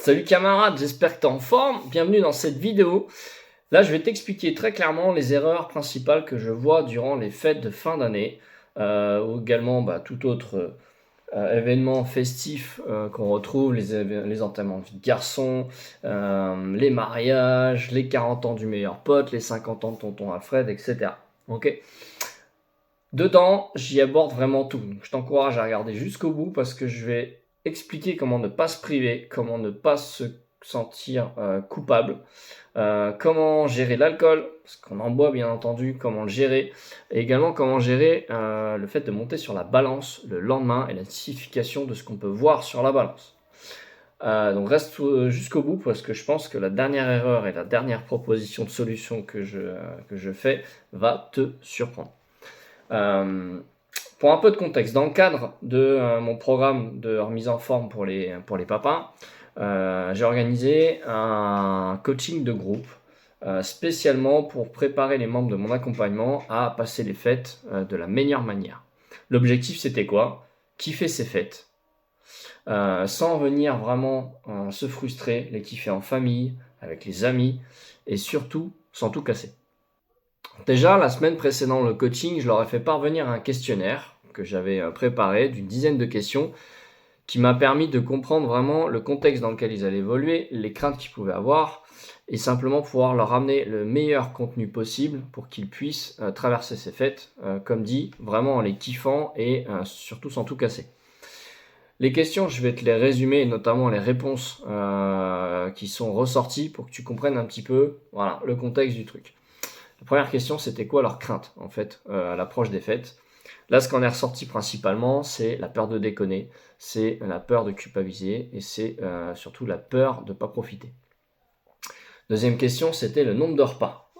Salut camarade, j'espère que tu es en forme. Bienvenue dans cette vidéo. Là, je vais t'expliquer très clairement les erreurs principales que je vois durant les fêtes de fin d'année ou également tout autre événement festif qu'on retrouve, les enterrements de vie de garçon, les mariages, les 40 ans du meilleur pote, les 50 ans de tonton Alfred, etc. Ok. Dedans, j'y aborde vraiment tout. Donc, je t'encourage à regarder jusqu'au bout parce que je vais expliquer comment ne pas se priver, comment ne pas se sentir coupable, comment gérer l'alcool, parce qu'on en boit bien entendu, comment le gérer, et également comment gérer le fait de monter sur la balance le lendemain et la signification de ce qu'on peut voir sur la balance. Donc reste jusqu'au bout parce que je pense que la dernière erreur et la dernière proposition de solution que je fais va te surprendre. Pour un peu de contexte, dans le cadre de mon programme de remise en forme pour les papas, j'ai organisé un coaching de groupe spécialement pour préparer les membres de mon accompagnement à passer les fêtes de la meilleure manière. L'objectif, c'était quoi ? Kiffer ses fêtes, sans venir vraiment se frustrer, les kiffer en famille, avec les amis, et surtout sans tout casser. Déjà, la semaine précédant le coaching, je leur ai fait parvenir un questionnaire que j'avais préparé d'une dizaine de questions qui m'a permis de comprendre vraiment le contexte dans lequel ils allaient évoluer, les craintes qu'ils pouvaient avoir et simplement pouvoir leur amener le meilleur contenu possible pour qu'ils puissent traverser ces fêtes, comme dit, vraiment en les kiffant et surtout sans tout casser. Les questions, je vais te les résumer, notamment les réponses qui sont ressorties pour que tu comprennes un petit peu le contexte du truc. La première question, c'était quoi leur crainte, en fait, à l'approche des fêtes. Là, ce qu'on est ressorti principalement, c'est la peur de déconner, c'est la peur de culpabiliser et c'est surtout la peur de ne pas profiter. Deuxième question, c'était le nombre de repas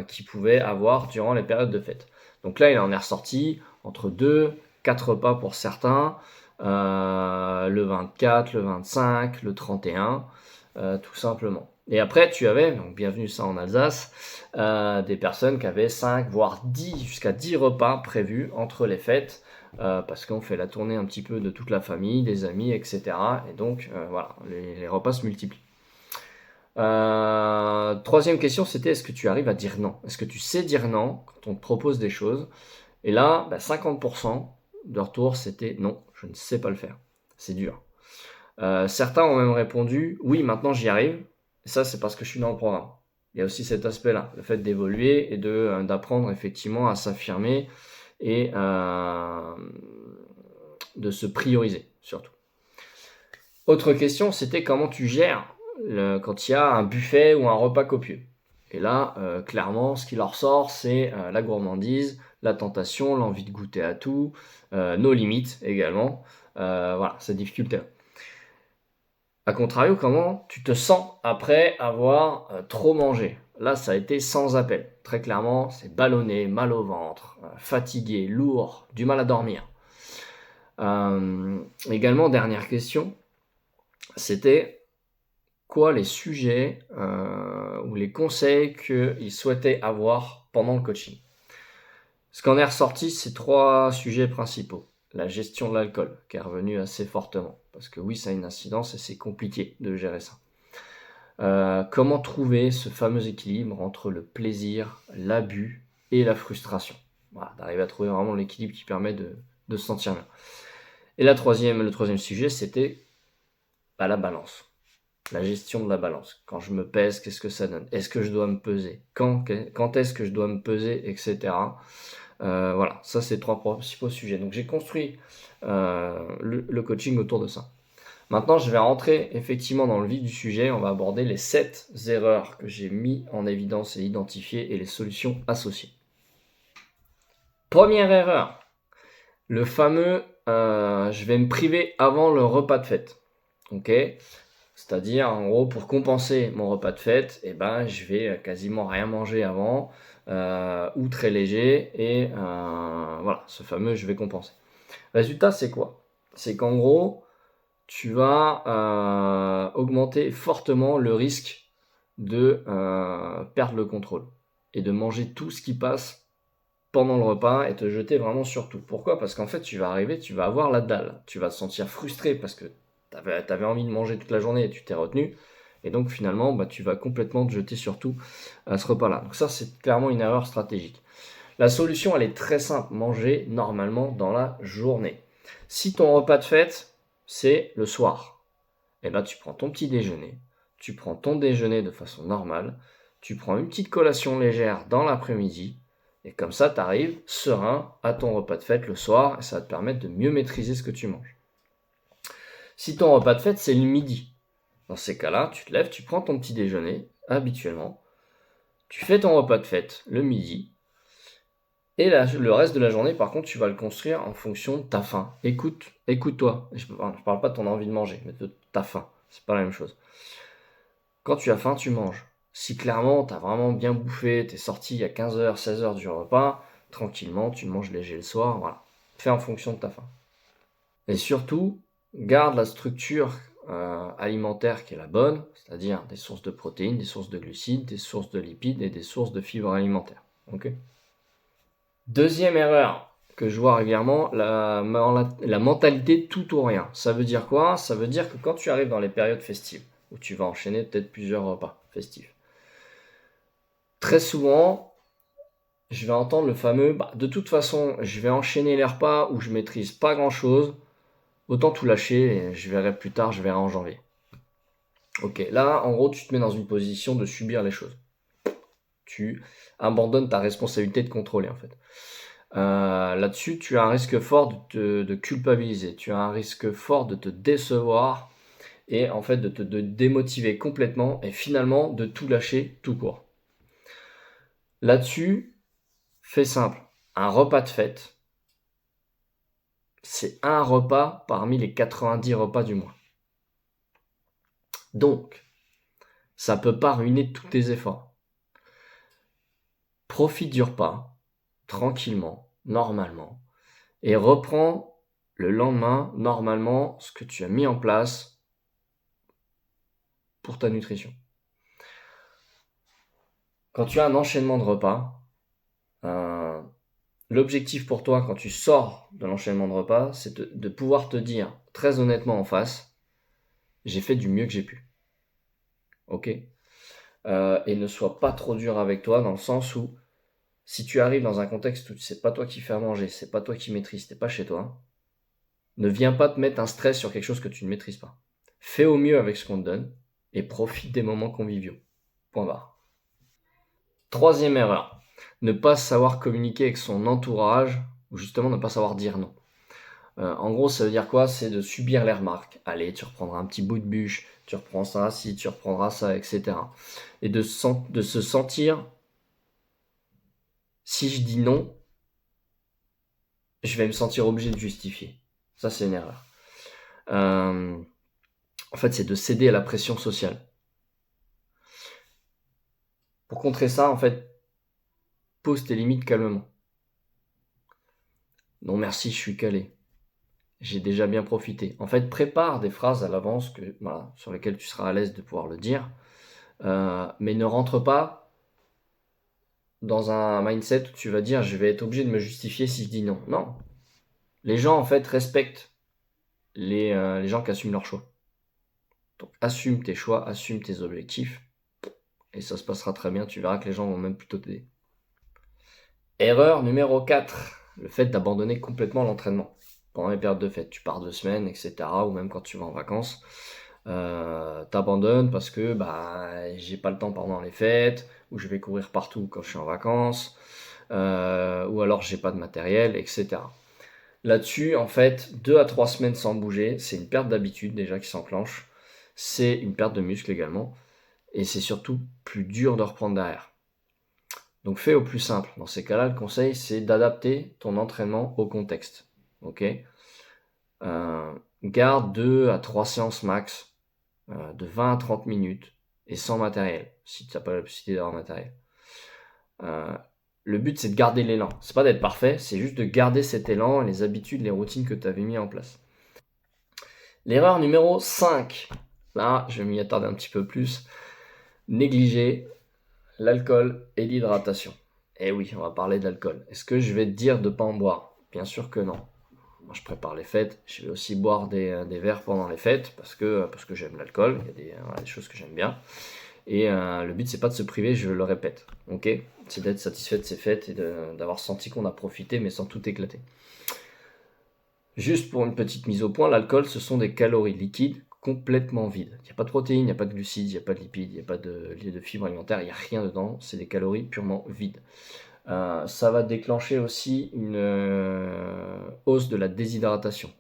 qu'ils pouvaient avoir durant les périodes de fête. Donc là, il en est ressorti entre 2, 4 repas pour certains, le 24, le 25, le 31, tout simplement. Et après, tu avais, donc bienvenue ça en Alsace, des personnes qui avaient 5, voire 10, jusqu'à 10 repas prévus entre les fêtes, parce qu'on fait la tournée un petit peu de toute la famille, des amis, etc. Et donc, les repas se multiplient. Troisième question, c'était est-ce que tu arrives à dire non ? Est-ce que tu sais dire non quand on te propose des choses ? Et là, 50% de retour, c'était non, je ne sais pas le faire. C'est dur. Certains ont même répondu oui, maintenant j'y arrive. Et ça, c'est parce que je suis dans le programme. Il y a aussi cet aspect-là, le fait d'évoluer et d'apprendre effectivement à s'affirmer et de se prioriser surtout. Autre question, c'était comment tu gères quand il y a un buffet ou un repas copieux. Et là, clairement, ce qui leur sort, c'est la gourmandise, la tentation, l'envie de goûter à tout, nos limites également. Cette difficulté-là. A contrario, comment tu te sens après avoir trop mangé ? Là, ça a été sans appel. Très clairement, c'est ballonné, mal au ventre, fatigué, lourd, du mal à dormir. Également, dernière question, c'était quoi les sujets ou les conseils qu'ils souhaitaient avoir pendant le coaching. Ce qu'en est ressorti, c'est 3 sujets principaux. La gestion de l'alcool, qui est revenue assez fortement. Parce que oui, ça a une incidence et c'est compliqué de gérer ça. Comment trouver ce fameux équilibre entre le plaisir, l'abus et la frustration. D'arriver à trouver vraiment l'équilibre qui permet de se sentir bien. Et le troisième sujet, c'était la balance. La gestion de la balance. Quand je me pèse, qu'est-ce que ça donne ? Est-ce que je dois me peser ? Quand est-ce que je dois me peser, etc. Ça c'est 3 principaux sujets. Donc j'ai construit le coaching autour de ça. Maintenant, je vais rentrer effectivement dans le vif du sujet. On va aborder les 7 erreurs que j'ai mis en évidence et identifiées et les solutions associées. Première erreur, le fameux je vais me priver avant le repas de fête. Ok ? C'est-à-dire, en gros, pour compenser mon repas de fête, je vais quasiment rien manger avant, ou très léger, et ce fameux je vais compenser. Résultat, c'est quoi ? C'est qu'en gros, tu vas augmenter fortement le risque de perdre le contrôle et de manger tout ce qui passe pendant le repas et te jeter vraiment sur tout. Pourquoi ? Parce qu'en fait, tu vas arriver, tu vas avoir la dalle, tu vas te sentir frustré parce que tu t'avais envie de manger toute la journée et tu t'es retenu. Et donc finalement, tu vas complètement te jeter sur tout à ce repas-là. Donc ça, c'est clairement une erreur stratégique. La solution, elle est très simple. Manger normalement dans la journée. Si ton repas de fête, c'est le soir, et ben tu prends ton petit déjeuner, tu prends ton déjeuner de façon normale, tu prends une petite collation légère dans l'après-midi, et comme ça, tu arrives serein à ton repas de fête le soir, et ça va te permettre de mieux maîtriser ce que tu manges. Si ton repas de fête, c'est le midi, dans ces cas-là, tu te lèves, tu prends ton petit déjeuner, habituellement, tu fais ton repas de fête le midi, et le reste de la journée, par contre, tu vas le construire en fonction de ta faim. Écoute-toi. Je parle pas de ton envie de manger, mais de ta faim. C'est pas la même chose. Quand tu as faim, tu manges. Si clairement, tu as vraiment bien bouffé, tu es sorti il y a 15h, 16h du repas, tranquillement, tu manges léger le soir, voilà. Fais en fonction de ta faim. Et surtout, garde la structure alimentaire qui est la bonne, c'est-à-dire des sources de protéines, des sources de glucides, des sources de lipides et des sources de fibres alimentaires. Ok ? Deuxième erreur que je vois régulièrement, la mentalité tout ou rien. Ça veut dire quoi? Ça veut dire que quand tu arrives dans les périodes festives, où tu vas enchaîner peut-être plusieurs repas festifs, très souvent, je vais entendre le fameux de toute façon, je vais enchaîner les repas où je maîtrise pas grand-chose, autant tout lâcher et je verrai plus tard, je verrai en janvier. Ok, là, en gros, tu te mets dans une position de subir les choses. Tu abandonnes ta responsabilité de contrôler, en fait. Là-dessus, tu as un risque fort de culpabiliser, tu as un risque fort de te décevoir et en fait de te démotiver complètement et finalement de tout lâcher tout court. Là-dessus, fais simple, un repas de fête, c'est un repas parmi les 90 repas du mois. Donc, ça ne peut pas ruiner tous tes efforts. Profite du repas, tranquillement, normalement, et reprends le lendemain, normalement, ce que tu as mis en place pour ta nutrition. Quand tu as un enchaînement de repas, l'objectif pour toi quand tu sors de l'enchaînement de repas, c'est de pouvoir te dire très honnêtement en face, j'ai fait du mieux que j'ai pu. Ok ? Et ne sois pas trop dur avec toi dans le sens où si tu arrives dans un contexte où c'est pas toi qui fais à manger, c'est pas toi qui maîtrise, t'es pas chez toi, ne viens pas te mettre un stress sur quelque chose que tu ne maîtrises pas. Fais au mieux avec ce qu'on te donne et profite des moments conviviaux. Point barre. Troisième erreur, ne pas savoir communiquer avec son entourage ou justement ne pas savoir dire non. En gros, ça veut dire quoi? C'est de subir les remarques. Allez, tu reprendras un petit bout de bûche, tu reprends ça, si tu reprendras ça, etc. Et de se sentir, si je dis non, je vais me sentir obligé de justifier. Ça, c'est une erreur. En fait, c'est de céder à la pression sociale. Pour contrer ça, en fait, pose tes limites calmement. Non, merci, je suis calé. J'ai déjà bien profité. En fait, prépare des phrases à l'avance sur lesquelles tu seras à l'aise de pouvoir le dire. Mais ne rentre pas dans un mindset où tu vas dire je vais être obligé de me justifier si je dis non. Non. Les gens, en fait, respectent les gens qui assument leurs choix. Donc, assume tes choix, assume tes objectifs. Et ça se passera très bien. Tu verras que les gens vont même plutôt t'aider. Erreur numéro 4. Le fait d'abandonner complètement l'entraînement. Pendant les périodes de fête. Tu pars 2 semaines, etc. Ou même quand tu vas en vacances. T'abandonnes parce que j'ai pas le temps pendant les fêtes, ou je vais courir partout quand je suis en vacances, ou alors j'ai pas de matériel, etc. Là-dessus, en fait, 2 à 3 semaines sans bouger, c'est une perte d'habitude déjà qui s'enclenche, c'est une perte de muscle également, et c'est surtout plus dur de reprendre derrière. Donc fais au plus simple. Dans ces cas-là, le conseil, c'est d'adapter ton entraînement au contexte. Ok ? Garde 2 à 3 séances max, de 20 à 30 minutes, et sans matériel, si tu n'as pas la possibilité d'avoir matériel. Le but, c'est de garder l'élan. C'est pas d'être parfait, c'est juste de garder cet élan, les habitudes, les routines que tu avais mis en place. L'erreur numéro 5, là, je vais m'y attarder un petit peu plus, négliger l'alcool et l'hydratation. Eh oui, on va parler d'alcool. Est-ce que je vais te dire de ne pas en boire? Bien sûr que non. moi je prépare les fêtes, je vais aussi boire des verres pendant les fêtes parce que j'aime l'alcool, il y a des choses que j'aime bien. Et le but, c'est pas de se priver, je le répète, ok? C'est d'être satisfait de ses fêtes et d'avoir senti qu'on a profité, mais sans tout éclater. Juste pour une petite mise au point, l'alcool, ce sont des calories liquides complètement vides. Il n'y a pas de protéines, il n'y a pas de glucides, il n'y a pas de lipides, il n'y a pas de fibres alimentaires, il n'y a rien dedans, c'est des calories purement vides. Ça va déclencher aussi une hausse de la déshydratation.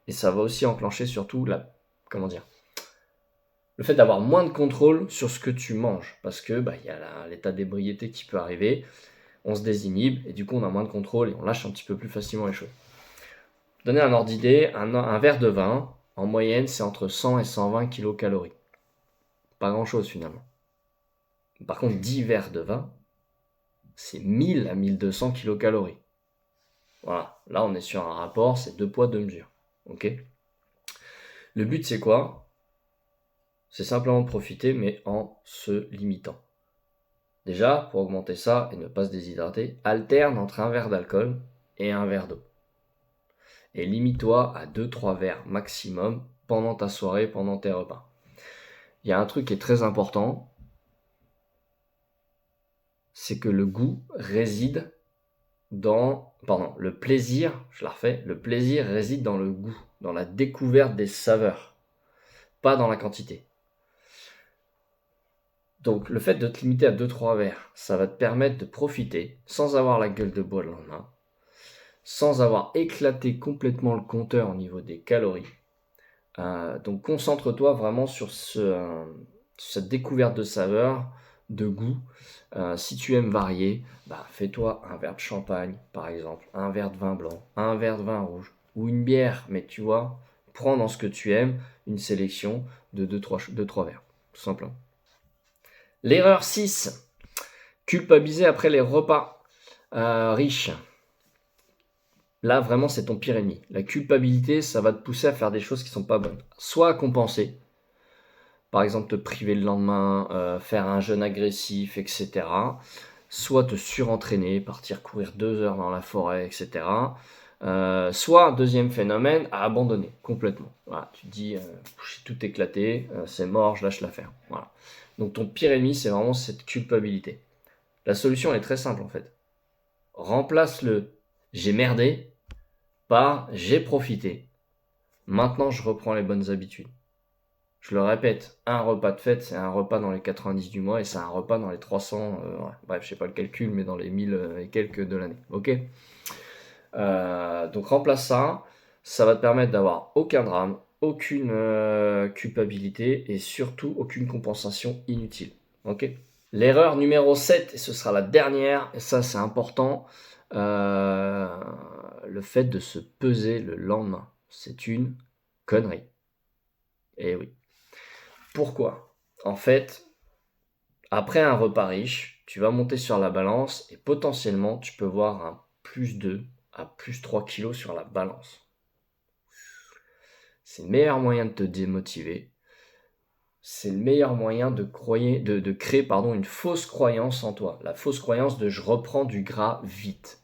Et ça va aussi enclencher surtout le fait d'avoir moins de contrôle sur ce que tu manges. Parce que y a l'état d'ébriété qui peut arriver, on se désinhibe, et du coup on a moins de contrôle et on lâche un petit peu plus facilement les choses. Pour donner un ordre d'idée, un verre de vin, en moyenne, c'est entre 100 et 120 kcal. Pas grand chose finalement. Par contre, 10 verres de vin, c'est 1000 à 1200 kcal. Voilà, là on est sur un rapport, c'est 2 poids, 2 mesures. Ok ? Le but c'est quoi ? C'est simplement de profiter, mais en se limitant. Déjà, pour augmenter ça et ne pas se déshydrater, alterne entre un verre d'alcool et un verre d'eau. Et limite-toi à 2-3 verres maximum pendant ta soirée, pendant tes repas. Il y a un truc qui est très important, c'est que le goût réside le plaisir, le plaisir réside dans le goût, dans la découverte des saveurs, pas dans la quantité. Donc le fait de te limiter à 2-3 verres, ça va te permettre de profiter sans avoir la gueule de bois le lendemain, sans avoir éclaté complètement le compteur au niveau des calories. Donc concentre-toi vraiment sur cette découverte de saveurs, de goût. Si tu aimes varier, fais-toi un verre de champagne par exemple, un verre de vin blanc, un verre de vin rouge ou une bière, mais tu vois, prends dans ce que tu aimes une sélection de 2-3 verres, tout simplement. L'erreur 6, culpabiliser après les repas riches. Là, vraiment, c'est ton pire ennemi. La culpabilité, ça va te pousser à faire des choses qui ne sont pas bonnes. Soit à compenser, par exemple te priver le lendemain, faire un jeûne agressif, etc. Soit te surentraîner, partir courir 2 heures dans la forêt, etc. Soit, deuxième phénomène, à abandonner complètement. Voilà, tu te dis, j'ai tout éclaté, c'est mort, je lâche l'affaire. Voilà. Donc ton pire ennemi, c'est vraiment cette culpabilité. La solution, elle est très simple en fait. Remplace le « j'ai merdé » par « j'ai profité ». Maintenant, je reprends les bonnes habitudes. Je le répète, un repas de fête, c'est un repas dans les 90 du mois et c'est un repas dans les 300, bref, je sais pas le calcul, mais dans les 1000 et quelques de l'année. Ok ? Donc remplace ça va te permettre d'avoir aucun drame, aucune culpabilité et surtout aucune compensation inutile. Ok ? L'erreur numéro 7, et ce sera la dernière, et ça c'est important, le fait de se peser le lendemain. C'est une connerie. Et oui. Pourquoi ? En fait, après un repas riche, tu vas monter sur la balance et potentiellement tu peux voir un plus 2 à plus 3 kilos sur la balance. C'est le meilleur moyen de te démotiver. C'est le meilleur moyen de créer une fausse croyance en toi. La fausse croyance de « je reprends du gras vite ».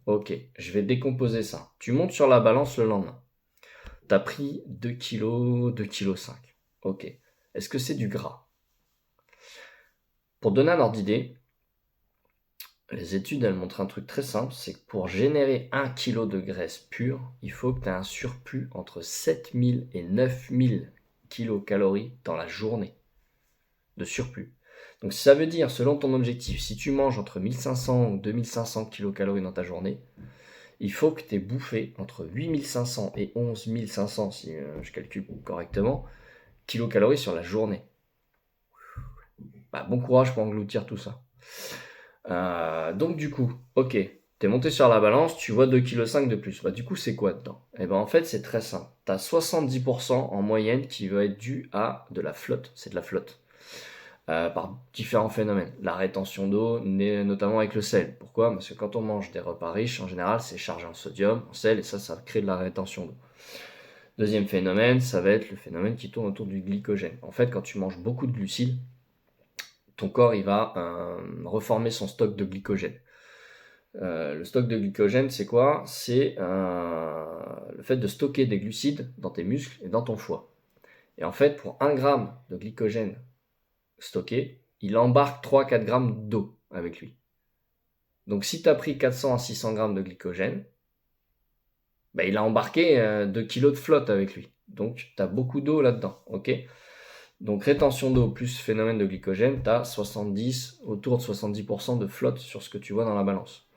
Ok, je vais décomposer ça. Tu montes sur la balance le lendemain. T'as pris 2 kg, 2,5 kg. Ok. Est-ce que c'est du gras ? Pour donner un ordre d'idée, les études elles montrent un truc très simple, c'est que pour générer 1 kg de graisse pure, il faut que tu aies un surplus entre 7000 et 9000 kcal dans la journée de surplus. Donc ça veut dire, selon ton objectif, si tu manges entre 1500 ou 2500 kcal dans ta journée, il faut que tu aies bouffé entre 8500 et 11500, si je calcule correctement, kilocalories sur la journée. Bon courage pour engloutir tout ça. Donc du coup, ok, t'es monté sur la balance, tu vois 2,5 kg de plus. Du coup, c'est quoi dedans ? En fait, c'est très simple. T'as 70% en moyenne qui va être dû à de la flotte. C'est de la flotte. Par différents phénomènes. La rétention d'eau, notamment avec le sel. Pourquoi ? Parce que quand on mange des repas riches, en général, c'est chargé en sodium, en sel, et ça crée de la rétention d'eau. Deuxième phénomène, ça va être le phénomène qui tourne autour du glycogène. En fait, quand tu manges beaucoup de glucides, ton corps il va reformer son stock de glycogène. Le stock de glycogène, c'est quoi? C'est le fait de stocker des glucides dans tes muscles et dans ton foie. Et en fait, pour 1 gramme de glycogène stocké, il embarque 3-4 grammes d'eau avec lui. Donc si tu as pris 400 à 600 grammes de glycogène, bah, il a embarqué 2 kg de flotte avec lui. Donc tu as beaucoup d'eau là-dedans. Ok. Donc rétention d'eau plus phénomène de glycogène, tu as autour de 70% de flotte sur ce que tu vois dans la balance.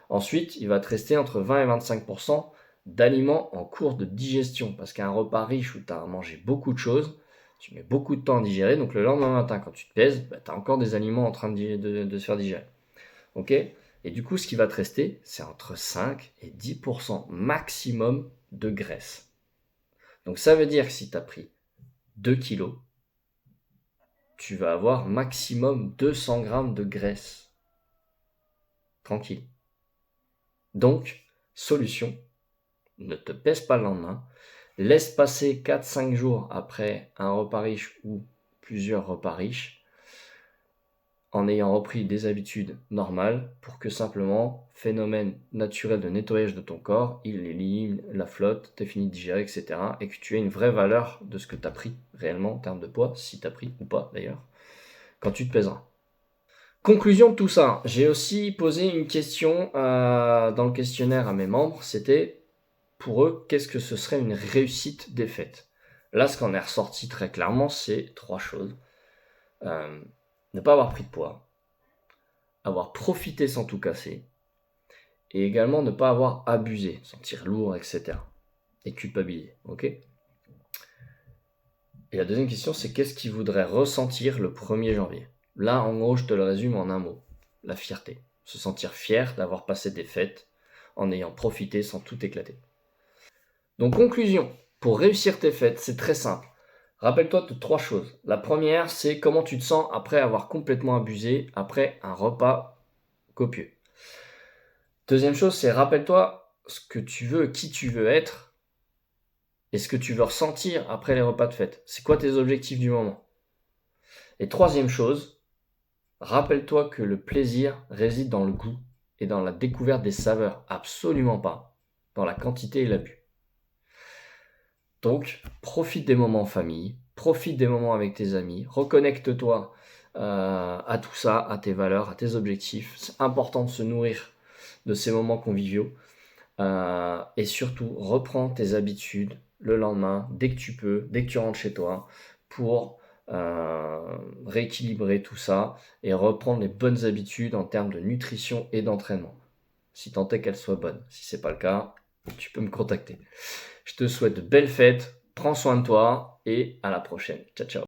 Ensuite, il va te rester entre 20 et 25% d'aliments en cours de digestion. Parce qu'un repas riche où tu as mangé beaucoup de choses, tu mets beaucoup de temps à digérer. Donc le lendemain matin, quand tu te pèses, bah, tu as encore des aliments en train de se faire digérer. Ok. Et du coup, ce qui va te rester, c'est entre 5 et 10% maximum de graisse. Donc ça veut dire que si tu as pris 2 kilos, tu vas avoir maximum 200 grammes de graisse. Tranquille. Donc, solution, ne te pèse pas le lendemain, laisse passer 4-5 jours après un repas riche ou plusieurs repas riches, en ayant repris des habitudes normales pour que simplement, phénomène naturel de nettoyage de ton corps, il élimine la flotte, t'es fini de digérer, etc. et que tu aies une vraie valeur de ce que tu as pris réellement en termes de poids, si tu as pris ou pas d'ailleurs, quand tu te pèseras. Conclusion de tout ça, j'ai aussi posé une question dans le questionnaire à mes membres, c'était pour eux, qu'est-ce que ce serait une réussite des fêtes? Là, ce qu'on est ressorti très clairement, c'est 3 choses. Ne pas avoir pris de poids, avoir profité sans tout casser, et également ne pas avoir abusé, sentir lourd, etc. Et culpabiliser, ok? Et la deuxième question, c'est qu'est-ce qu'ils voudraient ressentir le 1er janvier? Là, en gros, je te le résume en un mot. La fierté. Se sentir fier d'avoir passé des fêtes en ayant profité sans tout éclater. Donc, conclusion. Pour réussir tes fêtes, c'est très simple. Rappelle-toi de 3 choses. La première, c'est comment tu te sens après avoir complètement abusé, après un repas copieux. Deuxième chose, c'est rappelle-toi ce que tu veux, qui tu veux être et ce que tu veux ressentir après les repas de fête. C'est quoi tes objectifs du moment? Et troisième chose, rappelle-toi que le plaisir réside dans le goût et dans la découverte des saveurs, absolument pas dans la quantité et l'abus. Donc, profite des moments en famille, profite des moments avec tes amis, reconnecte-toi à tout ça, à tes valeurs, à tes objectifs. C'est important de se nourrir de ces moments conviviaux. Et surtout, reprends tes habitudes le lendemain, dès que tu peux, dès que tu rentres chez toi, pour rééquilibrer tout ça et reprendre les bonnes habitudes en termes de nutrition et d'entraînement. Si tant est qu'elles soient bonnes. Si c'est pas le cas, tu peux me contacter. Je te souhaite de belles fêtes, prends soin de toi et à la prochaine. Ciao, ciao.